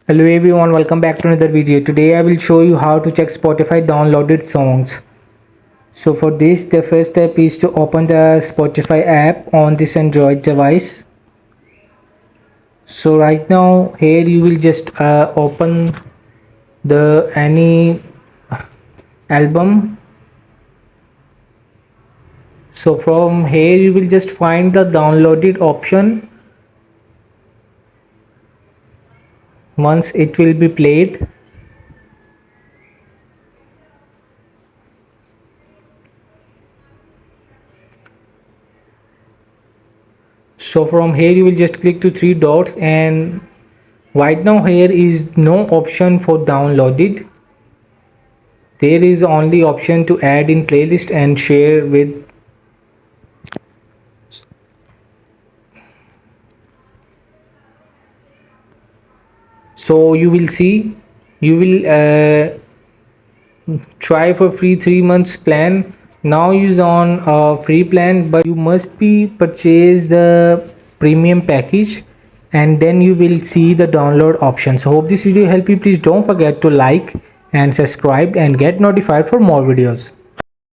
Hello everyone, welcome back to another video. Today I will show you how to check Spotify downloaded songs. So for this, the first step is to open the Spotify app on this Android device. So right now here you will just open the any album. So from here you will just find the downloaded option. Once it will be played, so from here you will just click to three dots, and right now here is no option for downloaded. There is only option to add in playlist and share with. So you will see, you will try for free 3 months plan. Now use on a free plan, but you must be purchase the premium package, and then you will see the download option. So hope this video help you. Please don't forget to like and subscribe and get notified for more videos.